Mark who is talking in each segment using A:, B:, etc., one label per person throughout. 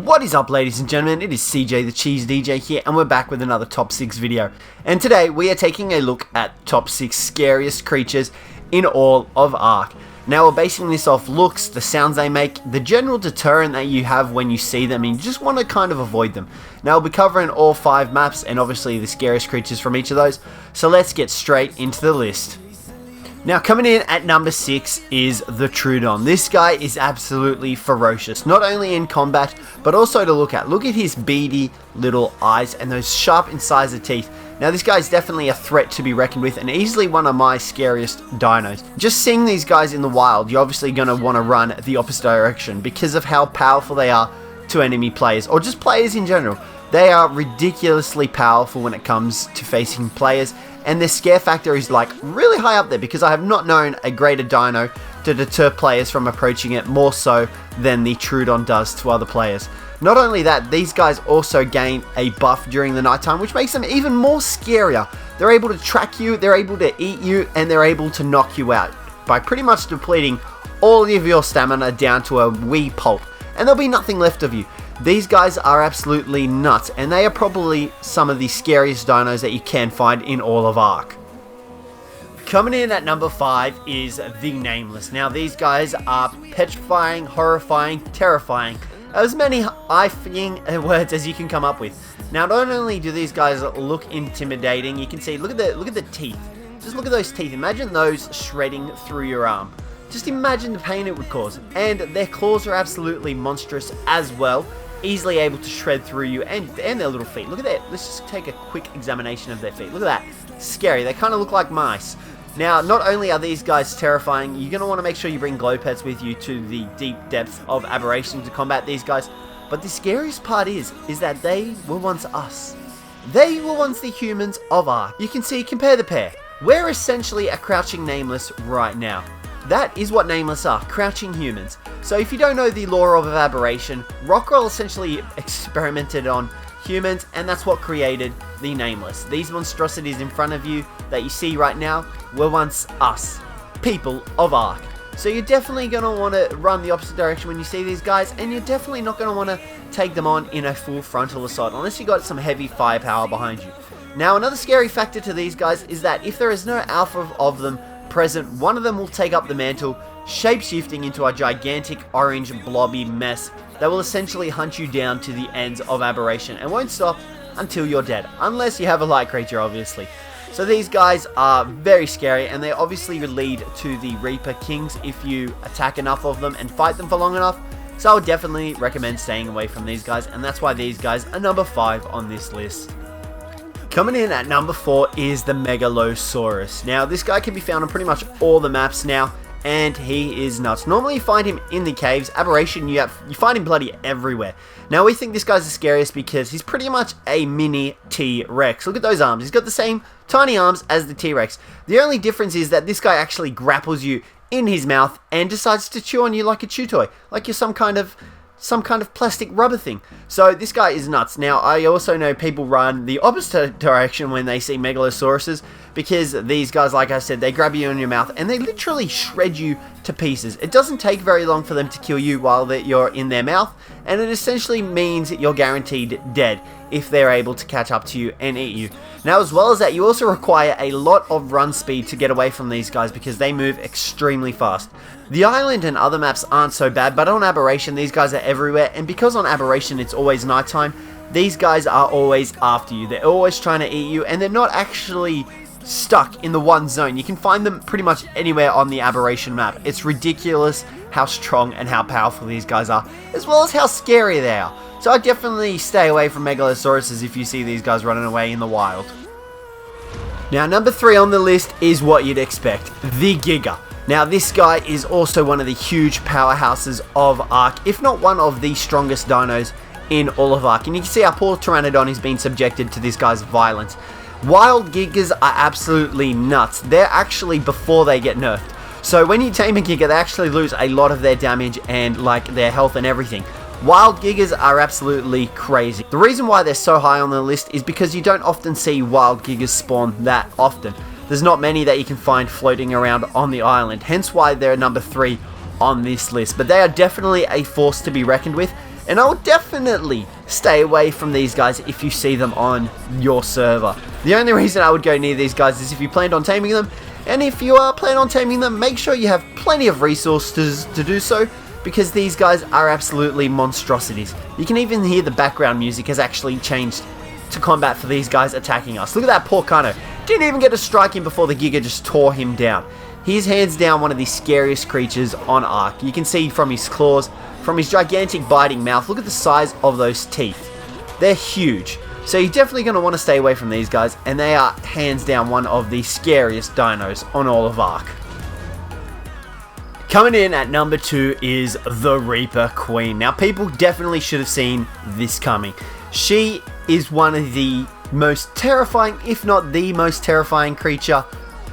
A: What is up, ladies and gentlemen? It is Cjthecheesedj here, and we're back with another top 6 video. And today we are taking a look at top 6 scariest creatures in all of Ark. Now we're basing this off looks, the sounds they make, the general deterrent that you have when you see them, and you just want to kind of avoid them. Now we'll be covering all 5 maps and obviously the scariest creatures from each of those, so let's get straight into the list. Now coming in at number 6 is the Troodon. This guy is absolutely ferocious, not only in combat, but also to look at. Look at his beady little eyes and those sharp incisor teeth. Now this guy is definitely a threat to be reckoned with and easily one of my scariest dinos. Just seeing these guys in the wild, you're obviously going to want to run the opposite direction because of how powerful they are to enemy players, or just players in general. They are ridiculously powerful when it comes to facing players, and their scare factor is like really high up there because I have not known a greater dino to deter players from approaching it more so than the Troodon does to other players. Not only that, these guys also gain a buff during the nighttime, which makes them even more scarier. They're able to track you, they're able to eat you, and they're able to knock you out by pretty much depleting all of your stamina down to a wee pulp, and there'll be nothing left of you. These guys are absolutely nuts, and they are probably some of the scariest dinos that you can find in all of Ark. Coming in at number 5 is the Nameless. Now these guys are petrifying, horrifying, terrifying. As many eye-fing words as you can come up with. Now not only do these guys look intimidating, you can see, look at the teeth. Just look at those teeth. Imagine those shredding through your arm. Just imagine the pain it would cause. And their claws are absolutely monstrous as well. Easily able to shred through you, and their little feet. Look at that. Let's just take a quick examination of their feet. Look at that. Scary. They kind of look like mice. Now, not only are these guys terrifying, you're going to want to make sure you bring glow pets with you to the deep depths of aberration to combat these guys. But the scariest part is that they were once us. They were once the humans of Ark. You can see, compare the pair. We're essentially a crouching Nameless right now. That is what Nameless are, crouching humans. So if you don't know the lore of aberration, Rockwell essentially experimented on humans, and that's what created the Nameless. These monstrosities in front of you that you see right now were once us, people of Ark. So you're definitely going to want to run the opposite direction when you see these guys, and you're definitely not going to want to take them on in a full frontal assault unless you got some heavy firepower behind you. Now another scary factor to these guys is that if there is no alpha of them present, one of them will take up the mantle, shape-shifting into a gigantic orange blobby mess that will essentially hunt you down to the ends of aberration and won't stop until you're dead, unless you have a light creature obviously. So these guys are very scary, and they obviously lead to the Reaper Kings if you attack enough of them and fight them for long enough. So I would definitely recommend staying away from these guys, and that's why these guys are number 5 on this list. Coming in at number 4 is the megalosaurus. Now this guy can be found on pretty much all the maps now, and he is nuts. Normally you find him in the caves. Aberration, you find him bloody everywhere. Now we think this guy's the scariest because he's pretty much a mini T-Rex. Look at those arms. He's got the same tiny arms as the T-Rex. The only difference is that this guy actually grapples you in his mouth and decides to chew on you like a chew toy, like you're some kind of plastic rubber thing. So this guy is nuts. Now I also know people run the opposite direction when they see megalosauruses, because these guys, like I said, they grab you in your mouth and they literally shred you to pieces. It doesn't take very long for them to kill you while you're in their mouth, and it essentially means you're guaranteed dead if they're able to catch up to you and eat you. Now as well as that, you also require a lot of run speed to get away from these guys because they move extremely fast. The island and other maps aren't so bad, but on aberration these guys are everywhere, and because on aberration it's always nighttime, these guys are always after you. They're always trying to eat you, and they're not actually stuck in the one zone. You can find them pretty much anywhere on the aberration map. It's ridiculous how strong and how powerful these guys are, as well as how scary they are. So I definitely stay away from megalosauruses if you see these guys running away in the wild. Now number 3 on the list is what you'd expect, the Giga. Now this guy is also one of the huge powerhouses of Ark, if not one of the strongest dinos in all of Ark. And you can see our poor Pteranodon is being subjected to this guy's violence. Wild Gigas are absolutely nuts. They're actually before they get nerfed. So when you tame a Giga, they actually lose a lot of their damage and like their health and everything. Wild Gigas are absolutely crazy. The reason why they're so high on the list is because you don't often see Wild Gigas spawn that often. There's not many that you can find floating around on the island, hence why they're number 3 on this list. But they are definitely a force to be reckoned with, And I would definitely stay away from these guys if you see them on your server. The only reason I would go near these guys is if you planned on taming them, and if you are planning on taming them, make sure you have plenty of resources to do so, because these guys are absolutely monstrosities. You can even hear the background music has actually changed to combat for these guys attacking us. Look at that poor Kano. Didn't even get to strike him before the Giga just tore him down. He's hands down one of the scariest creatures on Ark. You can see from his claws, from his gigantic biting mouth, look at the size of those teeth. They're huge. So you're definitely going to want to stay away from these guys, and they are hands down one of the scariest dinos on all of Ark. Coming in at number 2 is the Reaper Queen. Now people definitely should have seen this coming. She is one of the most terrifying, if not the most terrifying creature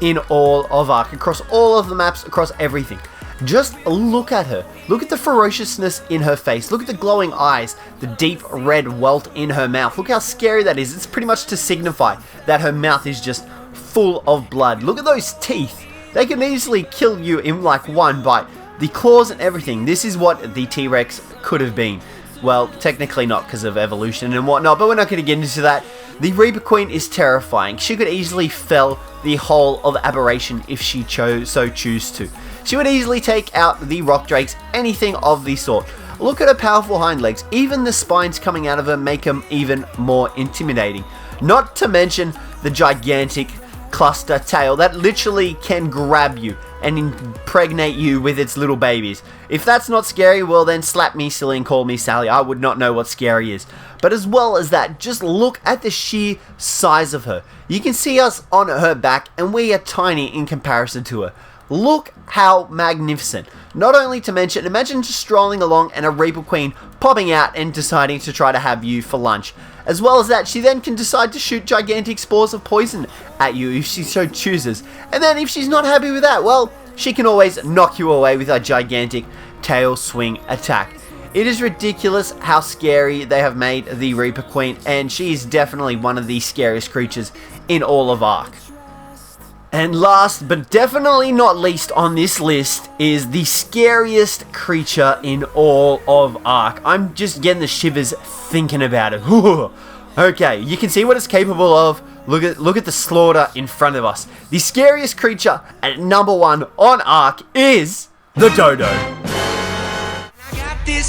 A: in all of Ark, across all of the maps, across everything. Just look at her. Look at the ferociousness in her face. Look at the glowing eyes, the deep red welt in her mouth. Look how scary that is. It's pretty much to signify that her mouth is just full of blood. Look at those teeth. They can easily kill you in like one bite. The claws and everything. This is what the T-Rex could have been. Well, technically not because of evolution and whatnot, but we're not going to get into that. The Reaper Queen is terrifying. She could easily fell the whole of Aberration if she choose to. She would easily take out the Rock Drakes, anything of the sort. Look at her powerful hind legs. Even the spines coming out of her make them even more intimidating. Not to mention the gigantic cluster tail that literally can grab you and impregnate you with its little babies. If that's not scary, well then slap me silly and call me Sally. I would not know what scary is. But as well as that, just look at the sheer size of her. You can see us on her back and we are tiny in comparison to her. Look how magnificent. Not only to mention, imagine just strolling along and a Reaper Queen popping out and deciding to try to have you for lunch. As well as that, she then can decide to shoot gigantic spores of poison at you if she so chooses. And then if she's not happy with that, well, she can always knock you away with a gigantic tail swing attack. It is ridiculous how scary they have made the Reaper Queen, and she is definitely one of the scariest creatures in all of Ark. And last but definitely not least on this list is the scariest creature in all of Ark. I'm just getting the shivers thinking about it. Okay, you can see what it's capable of. Look at the slaughter in front of us. The scariest creature at number 1 on Ark is the Dodo. I got this